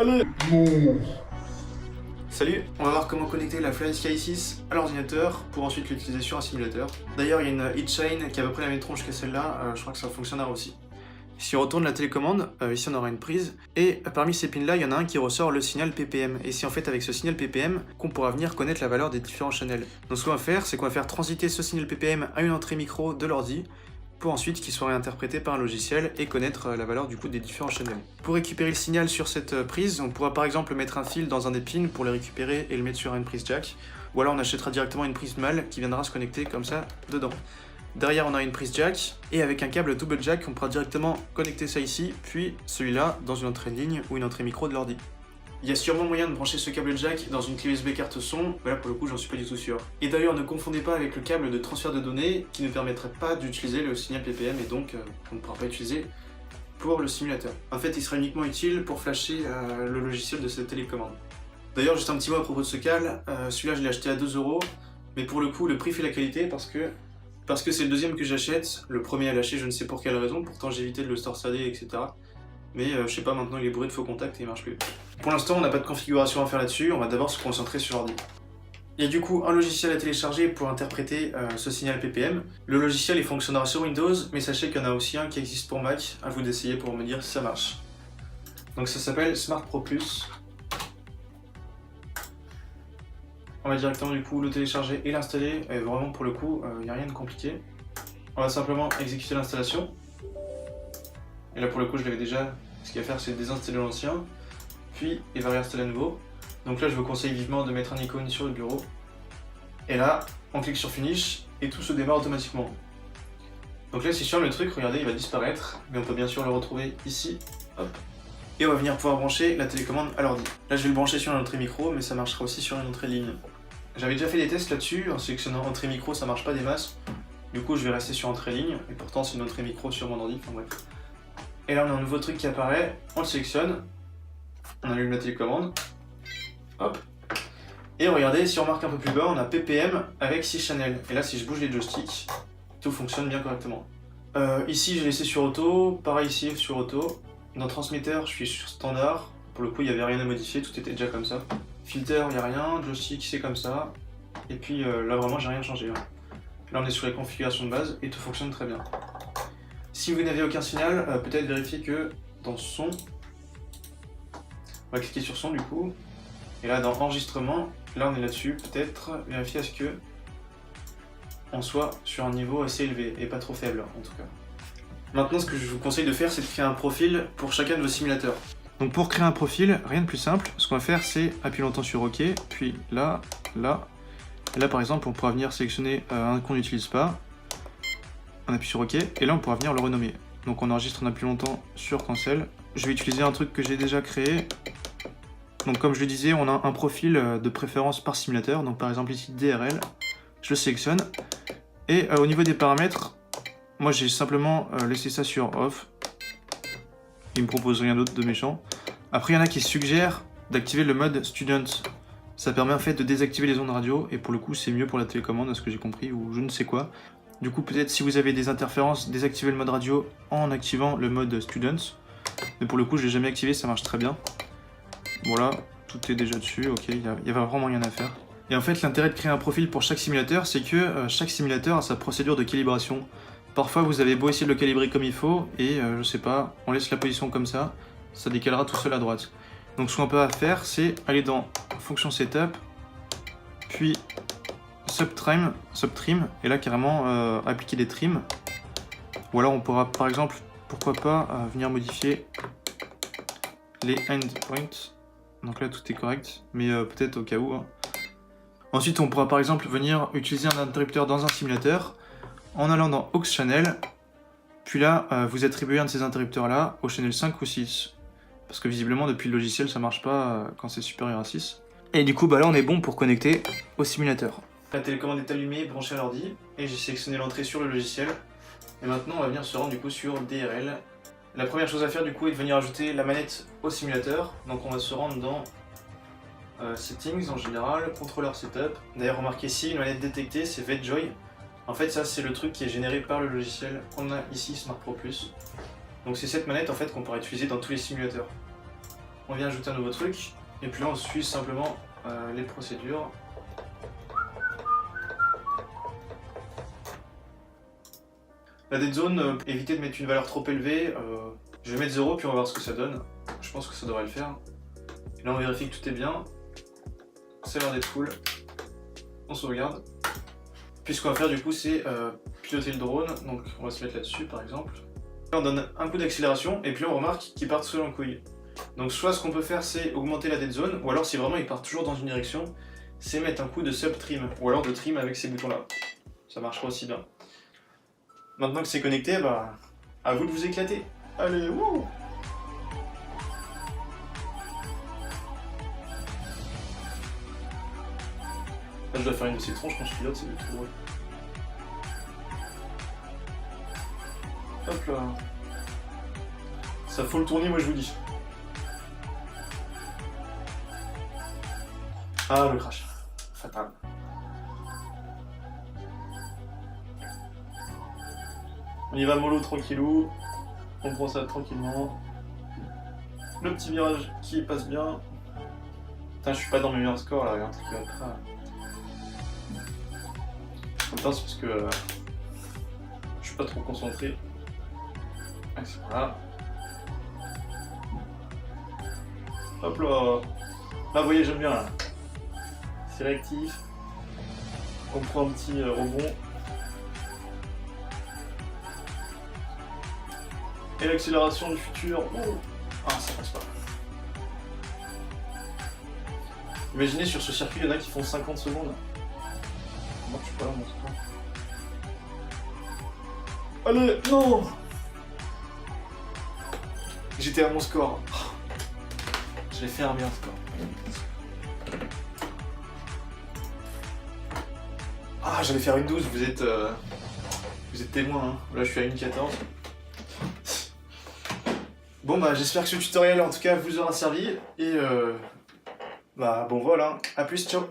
Allez. Salut, on va voir comment connecter la Fly Sky 6 à l'ordinateur pour ensuite l'utiliser sur un simulateur. D'ailleurs, il y a une heatchain qui a à peu près la même tronche que celle-là, je crois que ça fonctionnera aussi. Si on retourne la télécommande, ici on aura une prise, et parmi ces pins là, il y en a un qui ressort le signal PPM, et c'est en fait avec ce signal PPM qu'on pourra venir connaître la valeur des différents channels. Donc ce qu'on va faire, c'est qu'on va faire transiter ce signal PPM à une entrée micro de l'ordi, pour ensuite qu'il soit réinterprété par un logiciel et connaître la valeur du coup des différents channels. Pour récupérer le signal sur cette prise, on pourra par exemple mettre un fil dans un des pins pour le récupérer et le mettre sur une prise jack, ou alors on achètera directement une prise mâle qui viendra se connecter comme ça dedans. Derrière on a une prise jack, et avec un câble double jack on pourra directement connecter ça ici, puis celui-là dans une entrée ligne ou une entrée micro de l'ordi. Il y a sûrement moyen de brancher ce câble jack dans une clé USB carte son, mais là pour le coup j'en suis pas du tout sûr. Et d'ailleurs ne confondez pas avec le câble de transfert de données qui ne permettrait pas d'utiliser le signal PPM et donc on ne pourra pas utiliser pour le simulateur. En fait il sera uniquement utile pour flasher le logiciel de cette télécommande. D'ailleurs juste un petit mot à propos de ce câble, celui-là je l'ai acheté à 2€, mais pour le coup le prix fait la qualité parce que c'est le deuxième que j'achète, le premier à lâcher je ne sais pour quelle raison, pourtant j'ai évité de le torsader etc. Mais je sais pas, maintenant il est bourré de faux contacts et il marche plus. Pour l'instant on n'a pas de configuration à faire là-dessus, on va d'abord se concentrer sur l'ordi. Il y a du coup un logiciel à télécharger pour interpréter ce signal PPM. Le logiciel il fonctionnera sur Windows, mais sachez qu'il y en a aussi un qui existe pour Mac, à vous d'essayer pour me dire si ça marche. Donc ça s'appelle Smart Pro Plus. On va directement du coup le télécharger et l'installer, et vraiment pour le coup il n'y a rien de compliqué. On va simplement exécuter l'installation. Et là pour le coup je l'avais déjà, ce qu'il va faire c'est désinstaller l'ancien, puis il va réinstaller à nouveau. Donc là je vous conseille vivement de mettre un icône sur le bureau. Et là on clique sur Finish et tout se démarre automatiquement. Donc là si je ferme le truc, regardez il va disparaître, mais on peut bien sûr le retrouver ici. Hop. Et on va venir pouvoir brancher la télécommande à l'ordi. Là je vais le brancher sur une entrée micro, mais ça marchera aussi sur une entrée ligne. J'avais déjà fait des tests là-dessus, en sélectionnant entrée micro ça marche pas des masses. Du coup je vais rester sur entrée ligne, et pourtant c'est une entrée micro sur mon ordi, enfin bref. Et là on a un nouveau truc qui apparaît, on le sélectionne, on allume la télécommande, hop, et regardez, si on remarque un peu plus bas, on a PPM avec 6 channels. Et là si je bouge les joysticks, tout fonctionne bien correctement. Ici j'ai laissé sur auto, pareil ici sur auto. Dans transmetteur je suis sur standard, pour le coup il n'y avait rien à modifier, tout était déjà comme ça. Filter il n'y a rien, joystick c'est comme ça, et puis là vraiment j'ai rien changé. Hein. Là on est sur les configurations de base et tout fonctionne très bien. Si vous n'avez aucun signal, peut-être vérifier que dans son, on va cliquer sur son du coup, et là dans enregistrement, là on est là-dessus, peut-être vérifier à ce que on soit sur un niveau assez élevé, et pas trop faible en tout cas. Maintenant ce que je vous conseille de faire c'est de créer un profil pour chacun de vos simulateurs. Donc pour créer un profil, rien de plus simple, ce qu'on va faire c'est appuyer longtemps sur OK, puis là, là, et là par exemple on pourra venir sélectionner un qu'on n'utilise pas, on appuie sur OK, et là on pourra venir le renommer. Donc on enregistre, on appuie longtemps sur Cancel. Je vais utiliser un truc que j'ai déjà créé. Donc comme je le disais, on a un profil de préférence par simulateur, donc par exemple ici DRL, je le sélectionne, et au niveau des paramètres, moi j'ai simplement laissé ça sur Off. Il me propose rien d'autre de méchant. Après il y en a qui suggèrent d'activer le mode Student. Ça permet en fait de désactiver les ondes radio, et pour le coup c'est mieux pour la télécommande, à ce que j'ai compris, ou je ne sais quoi. Du coup peut-être si vous avez des interférences, désactivez le mode radio en activant le mode Students. Mais pour le coup je l'ai jamais activé, ça marche très bien. Voilà, tout est déjà dessus, ok, il y a vraiment rien à faire. Et en fait l'intérêt de créer un profil pour chaque simulateur, c'est que chaque simulateur a sa procédure de calibration. Parfois vous avez beau essayer de le calibrer comme il faut, et je sais pas, on laisse la position comme ça décalera tout seul à droite. Donc ce qu'on peut faire, c'est aller dans Fonction Setup, puis Subtrim, et là carrément appliquer des trims. Ou alors on pourra par exemple, pourquoi pas, venir modifier les endpoints. Donc là tout est correct, mais peut-être au cas où. Hein. Ensuite on pourra par exemple venir utiliser un interrupteur dans un simulateur en allant dans Aux Channel, puis là vous attribuez un de ces interrupteurs là au channel 5 ou 6. Parce que visiblement depuis le logiciel ça marche pas quand c'est supérieur à 6. Et du coup bah là on est bon pour connecter au simulateur. La télécommande est allumée, branchée à l'ordi, et j'ai sélectionné l'entrée sur le logiciel. Et maintenant on va venir se rendre du coup sur DRL. La première chose à faire du coup est de venir ajouter la manette au simulateur. Donc on va se rendre dans Settings en général, Controller Setup. D'ailleurs remarquez ici, une manette détectée c'est VedJoy. En fait ça c'est le truc qui est généré par le logiciel qu'on a ici Smart Pro Plus. Donc c'est cette manette en fait qu'on pourra utiliser dans tous les simulateurs. on vient ajouter un nouveau truc, et puis là on suit simplement les procédures. La dead zone, évitez de mettre une valeur trop élevée, je vais mettre 0 puis on va voir ce que ça donne. Je pense que ça devrait le faire. Et là on vérifie que tout est bien, ça a l'air d'être full, on sauvegarde. Puis ce qu'on va faire du coup c'est piloter le drone, donc on va se mettre là-dessus par exemple. Là, on donne un coup d'accélération et puis on remarque qu'il part seul en couille. Donc soit ce qu'on peut faire c'est augmenter la dead zone, ou alors si vraiment il part toujours dans une direction, c'est mettre un coup de sub trim, ou alors de trim avec ces boutons là. Ça marchera aussi bien. Maintenant que c'est connecté, bah, à vous de vous éclater. Allez, wouh! Là je dois faire une de ces tronches quand je pilote, c'est trop drôle. Hop là. Ça faut le tourner, moi je vous dis. Ah, le crash. Fatal. On y va mollo tranquillou. On prend ça tranquillement. Le petit virage qui passe bien. Putain, je suis pas dans mes meilleurs scores là, regarde ce qui va être. Putain, c'est parce que je suis pas trop concentré. Voilà. Hop là. Là, vous voyez, j'aime bien là. C'est réactif. On prend un petit rebond. Et l'accélération du futur. Oh. Ah, ça passe pas. Imaginez sur ce circuit, il y en a qui font 50 secondes. Moi, je suis pas là, mon score. Allez, non! J'étais à mon score. Je l'ai fait un bien score. Ah, j'allais faire une 12, vous êtes témoin, hein. Là, je suis à une 14. Bon, bah, j'espère que ce tutoriel, en tout cas, vous aura servi. Et, bah, bon vol, hein. A plus, ciao!